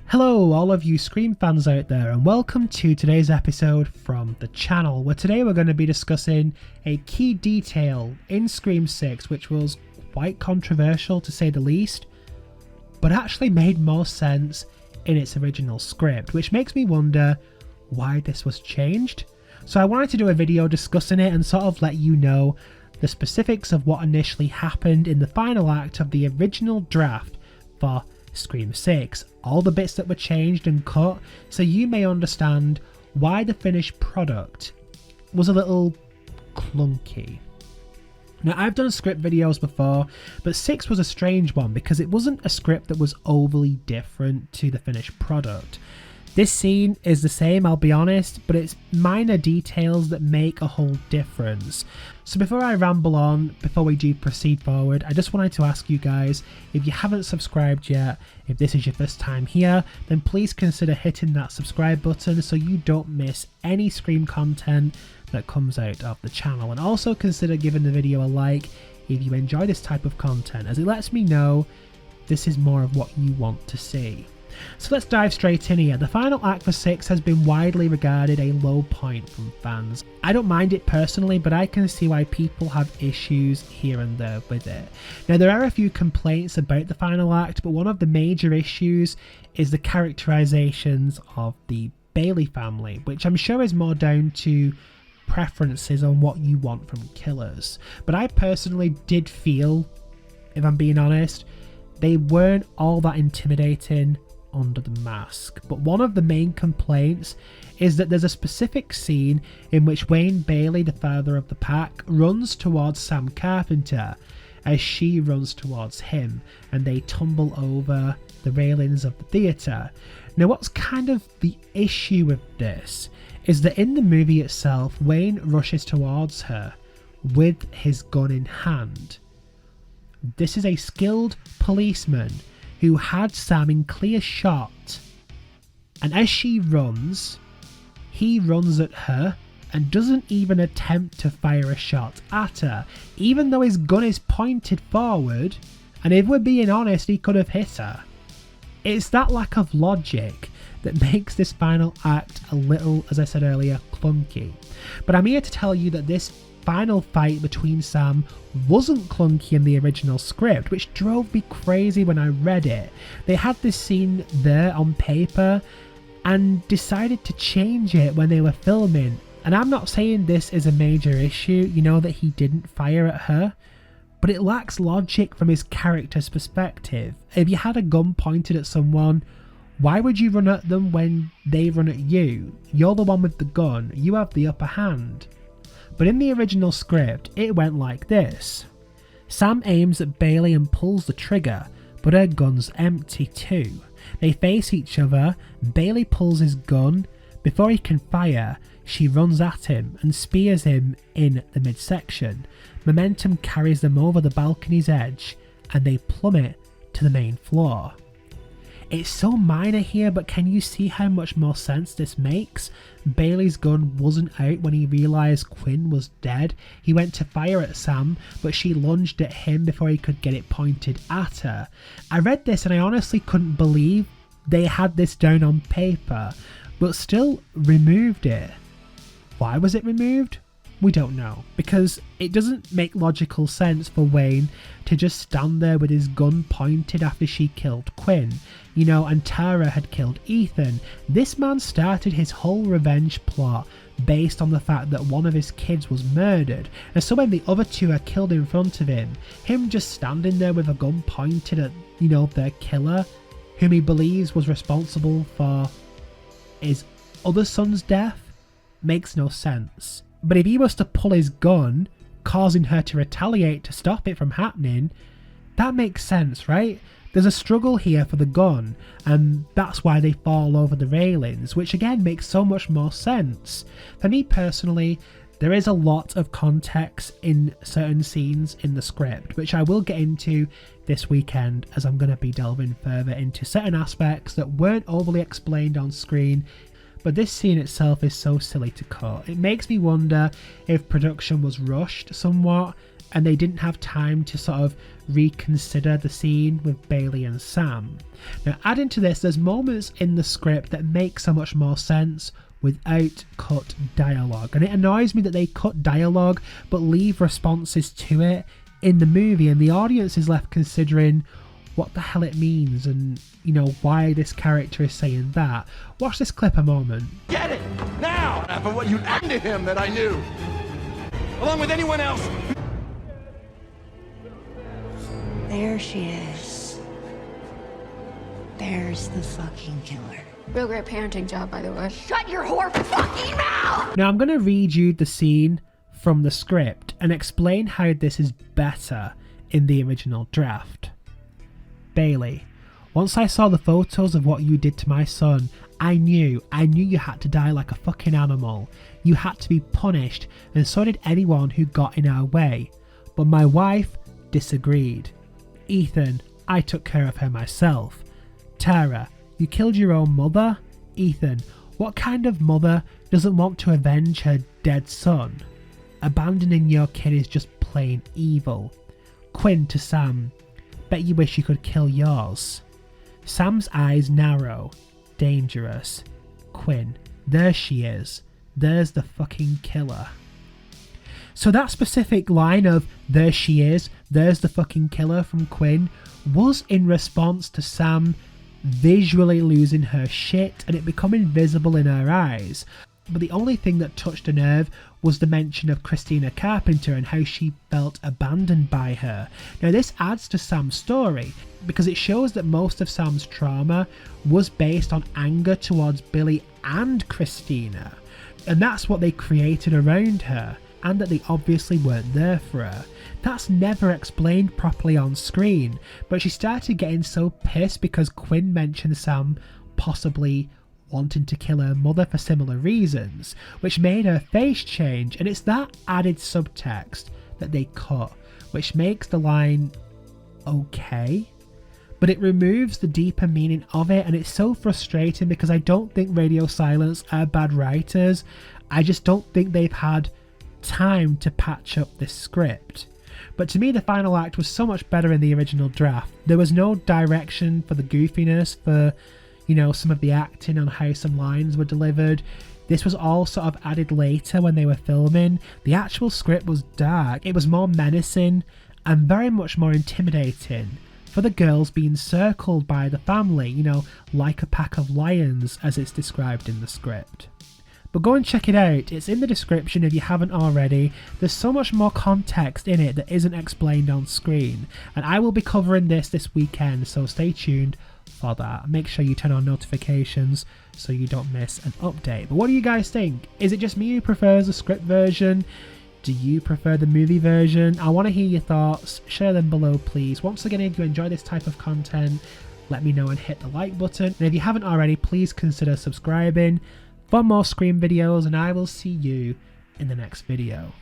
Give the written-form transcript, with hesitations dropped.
Hello all of you Scream fans out there, and welcome to today's episode from the channel, where today we're going to be discussing a key detail in Scream 6 which was quite controversial to say the least, but actually made more sense in its original script, which makes me wonder why this was changed. So I wanted to do a video discussing it and sort of let you know the specifics of what initially happened in the final act of the original draft for Scream 6, all the bits that were changed and cut, so you may understand why the finished product was a little clunky. Now, I've done script videos before, but 6 was a strange one because it wasn't a script that was overly different to the finished product. This scene is the same, I'll be honest, but it's minor details that make a whole difference. So before I ramble on, before we do proceed forward, I just wanted to ask you guys, if you haven't subscribed yet, if this is your first time here, then please consider hitting that subscribe button so you don't miss any Scream content that comes out of the channel. And also consider giving the video a like if you enjoy this type of content, as it lets me know this is more of what you want to see. So let's dive straight in here. The final act for 6 has been widely regarded a low point from fans. I don't mind it personally, but I can see why people have issues here and there with it. Now, there are a few complaints about the final act, but one of the major issues is the characterizations of the Bailey family, which I'm sure is more down to preferences on what you want from killers. But I personally did feel, if I'm being honest, they weren't all that intimidating under the mask. But one of the main complaints is that there's a specific scene in which Wayne Bailey, the father of the pack, runs towards Sam Carpenter as she runs towards him, and they tumble over the railings of the theatre. Now, what's kind of the issue with this is that in the movie itself, Wayne rushes towards her with his gun in hand. This is a skilled policeman who had Sam in clear shot, and as she runs, he runs at her and doesn't even attempt to fire a shot at her, even though his gun is pointed forward, and if we're being honest, he could have hit her. It's that lack of logic that makes this final act a little, as I said earlier, clunky. But I'm here to tell you that this final fight between Sam wasn't clunky in the original script, which drove me crazy when I read it. They had this scene there on paper and decided to change it when they were filming. And I'm not saying this is a major issue, you know, that he didn't fire at her, but it lacks logic from his character's perspective. If you had a gun pointed at someone, why would you run at them when they run at you? You're the one with the gun, you have the upper hand. But in the original script, it went like this. Sam aims at Bailey and pulls the trigger, but her gun's empty too. They face each other, Bailey pulls his gun. Before he can fire, she runs at him and spears him in the midsection. Momentum carries them over the balcony's edge, and they plummet to the main floor. It's so minor here, but can you see how much more sense this makes? Bailey's gun wasn't out when he realised Quinn was dead. He went to fire at Sam, but she lunged at him before he could get it pointed at her. I read this and I honestly couldn't believe they had this down on paper, but still removed it. Why was it removed? We don't know, because it doesn't make logical sense for Wayne to just stand there with his gun pointed after she killed Quinn, you know, and Tara had killed Ethan. This man started his whole revenge plot based on the fact that one of his kids was murdered, and so when the other two are killed in front of him just standing there with a gun pointed at, you know, their killer, whom he believes was responsible for his other son's death, makes no sense. But if he was to pull his gun, causing her to retaliate to stop it from happening, that makes sense, right? There's a struggle here for the gun, and that's why they fall over the railings, which again makes so much more sense. For me personally, there is a lot of context in certain scenes in the script, which I will get into this weekend, as I'm going to be delving further into certain aspects that weren't overly explained on screen. But this scene itself is so silly to cut. It makes me wonder if production was rushed somewhat and they didn't have time to sort of reconsider the scene with Bailey and Sam. Now, adding to this, there's moments in the script that make so much more sense without cut dialogue, and it annoys me that they cut dialogue but leave responses to it in the movie, and the audience is left considering what the hell it means and, you know, why this character is saying that. Watch this clip a moment. Get it now for what you done to him that I knew, along with anyone else. There she is. There's the fucking killer. Real great parenting job, by the way. Shut your whore fucking mouth! Now I'm going to read you the scene from the script and explain how this is better in the original draft. Bailey, once I saw the photos of what you did to my son, I knew you had to die like a fucking animal. You had to be punished, and so did anyone who got in our way. But my wife disagreed. Ethan, I took care of her myself. Tara, you killed your own mother? Ethan, what kind of mother doesn't want to avenge her dead son? Abandoning your kid is just plain evil. Quinn to Sam, bet you wish you could kill yours. Sam's eyes narrow. Dangerous. Quinn, there she is. There's the fucking killer. So that specific line of there she is, there's the fucking killer from Quinn was in response to Sam visually losing her shit and it becoming visible in her eyes. But the only thing that touched a nerve was the mention of Christina Carpenter and how she felt abandoned by her. Now this adds to Sam's story because it shows that most of Sam's trauma was based on anger towards Billy and Christina, and that's what they created around her, and that they obviously weren't there for her. That's never explained properly on screen, but she started getting so pissed because Quinn mentioned Sam possibly wanting to kill her mother for similar reasons, which made her face change, and it's that added subtext that they cut, which makes the line okay, but it removes the deeper meaning of it, and it's so frustrating because I don't think Radio Silence are bad writers, I just don't think they've had time to patch up this script. But to me the final act was so much better in the original draft. There was no direction for the goofiness, for, you know, some of the acting on how some lines were delivered. This was all sort of added later when they were filming. The actual script was dark. It was more menacing and very much more intimidating for the girls being circled by the family, you know, like a pack of lions as it's described in the script. But go and check it out, it's in the description if you haven't already. There's so much more context in it that isn't explained on screen, and I will be covering this weekend, so stay tuned for that. Make sure you turn on notifications so you don't miss an update. But what do you guys think? Is it just me who prefers the script version? Do you prefer the movie version? I want to hear your thoughts. Share them below, please. Once again, if you enjoy this type of content, let me know and hit the like button. And if you haven't already, please consider subscribing for more Scream videos, and I will see you in the next video.